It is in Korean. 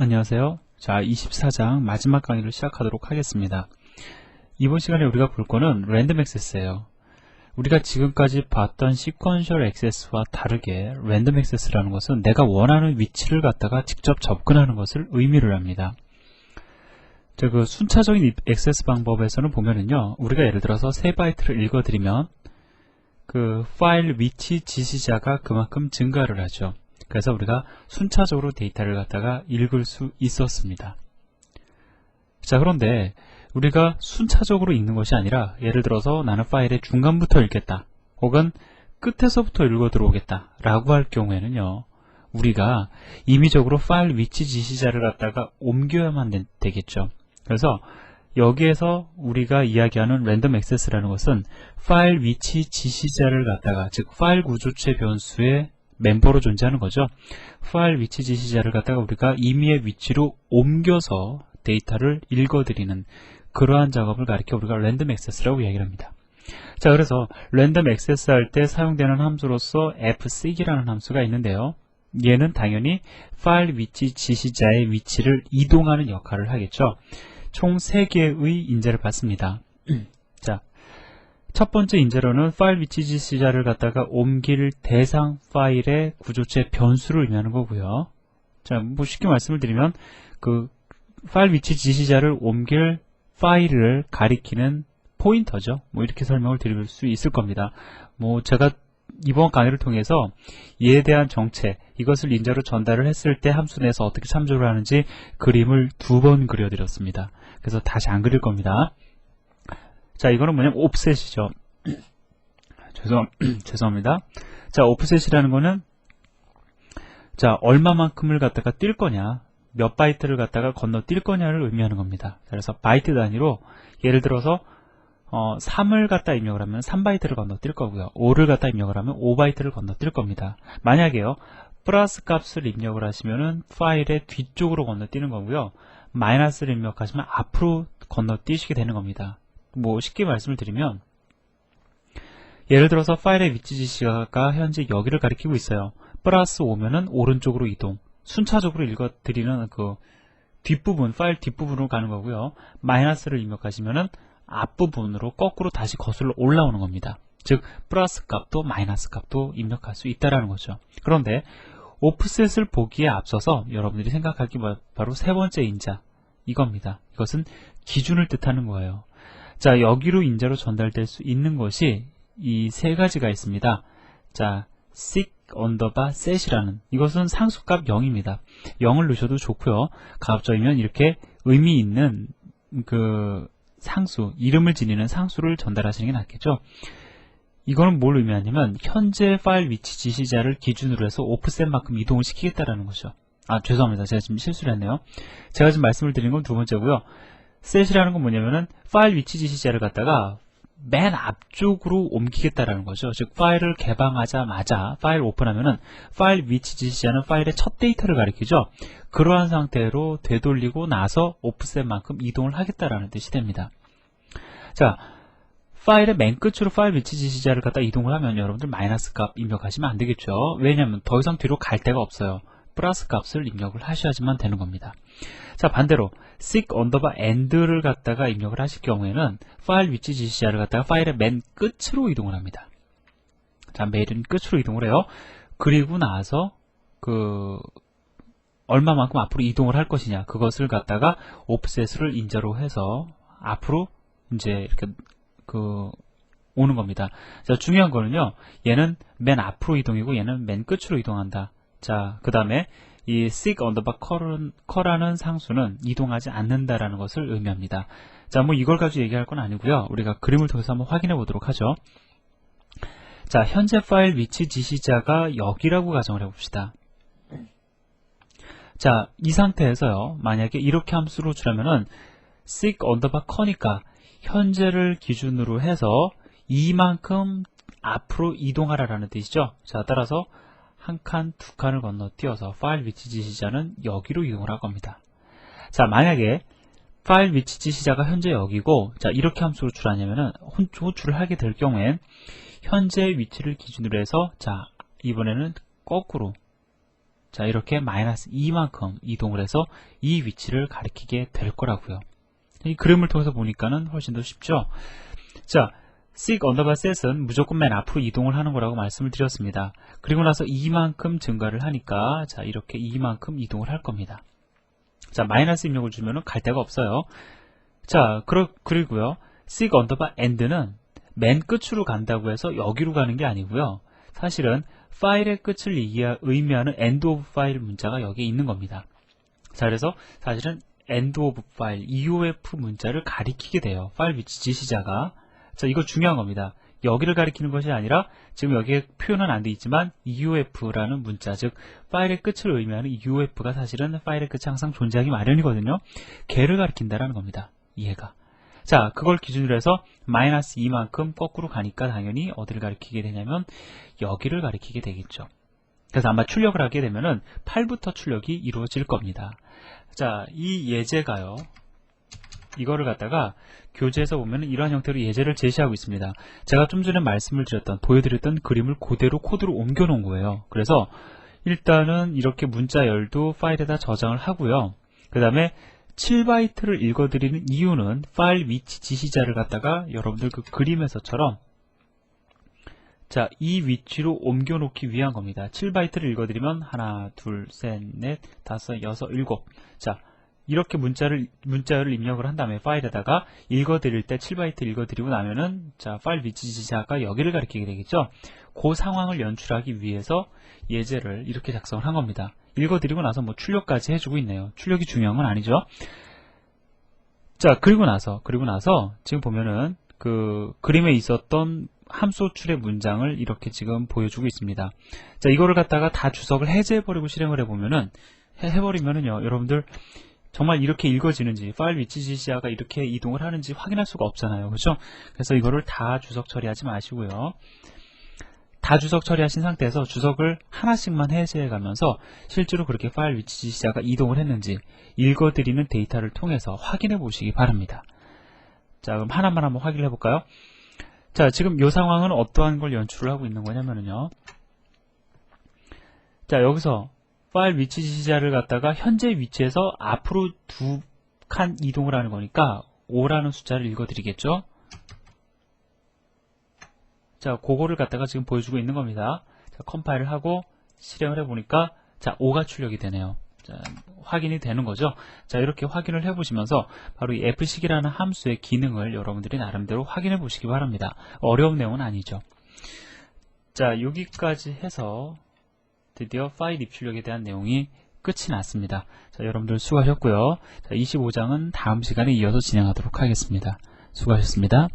안녕하세요. 자, 24장 마지막 강의를 시작하도록 하겠습니다. 이번 시간에 우리가 볼 거는 랜덤 액세스예요. 우리가 지금까지 봤던 시퀀셜 액세스와 다르게 랜덤 액세스라는 것은 내가 원하는 위치를 갖다가 직접 접근하는 것을 의미를 합니다. 그 순차적인 액세스 방법에서는 보면은요, 우리가 예를 들어서 3바이트를 읽어드리면 그 파일 위치 지시자가 그만큼 증가를 하죠. 그래서 우리가 순차적으로 데이터를 갖다가 읽을 수 있었습니다. 자, 그런데 우리가 순차적으로 읽는 것이 아니라 예를 들어서 나는 파일의 중간부터 읽겠다 혹은 끝에서부터 읽어 들어오겠다 라고 할 경우에는요, 우리가 임의적으로 파일 위치 지시자를 갖다가 옮겨야만 되겠죠. 그래서 여기에서 우리가 이야기하는 랜덤 액세스라는 것은 파일 위치 지시자를 갖다가, 즉 파일 구조체 변수의 멤버로 존재하는 거죠. 파일 위치 지시자를 갖다가 우리가 임의의 위치로 옮겨서 데이터를 읽어드리는 그러한 작업을 가리켜 우리가 랜덤 액세스라고 이야기를 합니다. 자, 그래서 랜덤 액세스 할 때 사용되는 함수로서 fseek이라는 함수가 있는데요. 얘는 당연히 파일 위치 지시자의 위치를 이동하는 역할을 하겠죠. 총 3개의 인재를 받습니다. 자, 첫 번째 인재로는 파일 위치 지시자를 갖다가 옮길 대상 파일의 구조체 변수를 의미하는 거고요. 자, 뭐 쉽게 말씀을 드리면 그 파일 위치 지시자를 옮길 파일을 가리키는 포인터죠. 뭐 이렇게 설명을 드릴 수 있을 겁니다. 뭐 제가 이번 강의를 통해서 이에 대한 정체, 이것을 인재로 전달을 했을 때 함수 내에서 어떻게 참조를 하는지 그림을 2번 그려드렸습니다. 그래서 다시 안 그릴 겁니다. 자, 이거는 뭐냐면 옵셋이죠. 죄송합니다. 자, 옵셋이라는 거는 자, 얼마만큼을 갖다가 뛸 거냐, 몇 바이트를 갖다가 건너뛸 거냐를 의미하는 겁니다. 그래서 바이트 단위로 예를 들어서 3을 갖다 입력을 하면 3바이트를 건너뛸 거고요. 5를 갖다 입력을 하면 5바이트를 건너뛸 겁니다. 만약에요, 플러스 값을 입력을 하시면은 파일의 뒤쪽으로 건너뛰는 거고요. 마이너스를 입력하시면 앞으로 건너뛰시게 되는 겁니다. 뭐 쉽게 말씀을 드리면 예를 들어서 파일의 위치 지시가 현재 여기를 가리키고 있어요. 플러스 5면은 오른쪽으로 이동, 순차적으로 읽어드리는 그 뒷부분, 파일 뒷부분으로 가는 거고요. 마이너스를 입력하시면은 앞부분으로 거꾸로 다시 거슬러 올라오는 겁니다. 즉 플러스 값도 마이너스 값도 입력할 수 있다라는 거죠. 그런데 오프셋을 보기에 앞서서 여러분들이 생각할 게 바로 세 번째 인자, 이겁니다. 이것은 기준을 뜻하는 거예요. 자, 여기로 인자로 전달될 수 있는 것이 이 3가지가 있습니다. 자, seek set이라는, 이것은 상수값 0입니다. 0을 넣으셔도 좋고요. 가급적이면 이렇게 의미 있는 그 상수, 이름을 지니는 상수를 전달하시는 게 낫겠죠. 이거는 뭘 의미하냐면 현재 파일 위치 지시자를 기준으로 해서 오프셋만큼 이동을 시키겠다라는 거죠. 아, 죄송합니다. 제가 지금 실수를 했네요. 제가 지금 말씀을 드린 건 2번째고요. set이라는 건 뭐냐면은 파일 위치 지시자를 갖다가 맨 앞쪽으로 옮기겠다라는 거죠. 즉 파일을 개방하자마자 파일 오픈하면은 파일 위치 지시자는 파일의 첫 데이터를 가리키죠. 그러한 상태로 되돌리고 나서 오프셋만큼 이동을 하겠다라는 뜻이 됩니다. 자, 파일의 맨 끝으로 파일 위치 지시자를 갖다 이동을 하면 여러분들 마이너스 값 입력하시면 안 되겠죠. 왜냐하면 더 이상 뒤로 갈 데가 없어요. 플러스 값을 입력을 하셔야지만 되는 겁니다. 자, 반대로 seek end를 갖다가 입력을 하실 경우에는 파일 위치 지시자를 갖다가 파일의 맨 끝으로 이동을 합니다. 자, 맨 끝으로 이동을 해요. 그리고 나서 그 얼마만큼 앞으로 이동을 할 것이냐, 그것을 갖다가 오프셋을 인자로 해서 앞으로 이제 이렇게 오는 겁니다. 자, 중요한 거는요, 얘는 맨 앞으로 이동이고 얘는 맨 끝으로 이동한다. 자, 그 다음에 이 seek call라는 상수는 이동하지 않는다라는 것을 의미합니다. 자, 뭐 이걸 가지고 얘기할 건 아니고요. 우리가 그림을 통해서 한번 확인해 보도록 하죠. 자, 현재 파일 위치 지시자가 여기라고 가정을 해봅시다. 자, 이 상태에서요, 만약에 이렇게 함수로 주려면은 seek call이니까 현재를 기준으로 해서 이만큼 앞으로 이동하라라는 뜻이죠. 자, 따라서 한 칸, 2칸을 건너뛰어서 파일 위치 지시자는 여기로 이동을 할 겁니다. 자, 만약에 파일 위치 지시자가 현재 여기고, 자, 이렇게 함수로 출하냐면은 호출을 하게 될 경우엔 현재 위치를 기준으로 해서, 자, 이번에는 거꾸로 자, 이렇게 마이너스 2만큼 이동을 해서 이 위치를 가리키게 될 거라고요. 이 그림을 통해서 보니까는 훨씬 더 쉽죠? 자, sig 언더바 set은 무조건 맨 앞으로 이동을 하는 거라고 말씀을 드렸습니다. 그리고 나서 2만큼 증가를 하니까 자, 이렇게 2만큼 이동을 할 겁니다. 자, 마이너스 입력을 주면은 갈 데가 없어요. 자, 그리고요. sig 언더바 end는 맨 끝으로 간다고 해서 여기로 가는 게 아니고요. 사실은 파일의 끝을 의미하는 end of file 문자가 여기에 있는 겁니다. 자, 그래서 사실은 end of file, EOF 문자를 가리키게 돼요. 파일 위치 지시자가. 자, 이거 중요한 겁니다. 여기를 가리키는 것이 아니라 지금 여기에 표현은 안 돼 있지만 EOF라는 문자, 즉 파일의 끝을 의미하는 EOF가 사실은 파일의 끝이 항상 존재하기 마련이거든요. 걔를 가리킨다라는 겁니다. 이해가. 자, 그걸 기준으로 해서 마이너스 2만큼 거꾸로 가니까 당연히 어디를 가리키게 되냐면 여기를 가리키게 되겠죠. 그래서 아마 출력을 하게 되면은 8부터 출력이 이루어질 겁니다. 자, 이 예제가요. 이거를 갖다가 교재에서 보면 이러한 형태로 예제를 제시하고 있습니다. 제가 좀 전에 말씀을 드렸던, 보여드렸던 그림을 그대로 코드로 옮겨 놓은 거예요. 그래서 일단은 이렇게 문자 열도 파일에다 저장을 하고요. 그 다음에 7바이트를 읽어드리는 이유는 파일 위치 지시자를 갖다가 여러분들 그 그림에서처럼 자, 이 위치로 옮겨 놓기 위한 겁니다. 7바이트를 읽어드리면 하나, 둘, 셋, 넷, 다섯, 여섯, 일곱. 자, 이렇게 문자열을 입력을 한 다음에 파일에다가 읽어드릴 때 7바이트 읽어드리고 나면은 자, 파일 위치 지시자가 여기를 가리키게 되겠죠. 그 상황을 연출하기 위해서 예제를 이렇게 작성을 한 겁니다. 읽어드리고 나서 뭐 출력까지 해주고 있네요. 출력이 중요한 건 아니죠. 자, 그리고 나서 지금 보면은 그 그림에 있었던 함수 호출의 문장을 이렇게 지금 보여주고 있습니다. 자, 이거를 갖다가 다 주석을 해제해버리고 실행을 해버리면은요, 여러분들 정말 이렇게 읽어지는지, 파일 위치 지시자가 이렇게 이동을 하는지 확인할 수가 없잖아요. 그렇죠? 그래서 이거를 다 주석 처리하지 마시고요. 다 주석 처리하신 상태에서 주석을 하나씩만 해제해 가면서 실제로 그렇게 파일 위치 지시자가 이동을 했는지 읽어드리는 데이터를 통해서 확인해 보시기 바랍니다. 자, 그럼 하나만 한번 확인해 볼까요? 자, 지금 이 상황은 어떠한 걸 연출을 하고 있는 거냐면요. 자, 여기서 파일 위치 지시자를 갖다가 현재 위치에서 앞으로 2칸 이동을 하는 거니까 5라는 숫자를 읽어드리겠죠. 자, 그거를 갖다가 지금 보여주고 있는 겁니다. 자, 컴파일을 하고 실행을 해보니까 자, 5가 출력이 되네요. 자, 확인이 되는 거죠. 자, 이렇게 확인을 해보시면서 바로 이 f식이라는 함수의 기능을 여러분들이 나름대로 확인해 보시기 바랍니다. 어려운 내용은 아니죠. 자, 여기까지 해서 드디어 파일 입출력에 대한 내용이 끝이 났습니다. 자, 여러분들 수고하셨고요. 자, 25장은 다음 시간에 이어서 진행하도록 하겠습니다. 수고하셨습니다.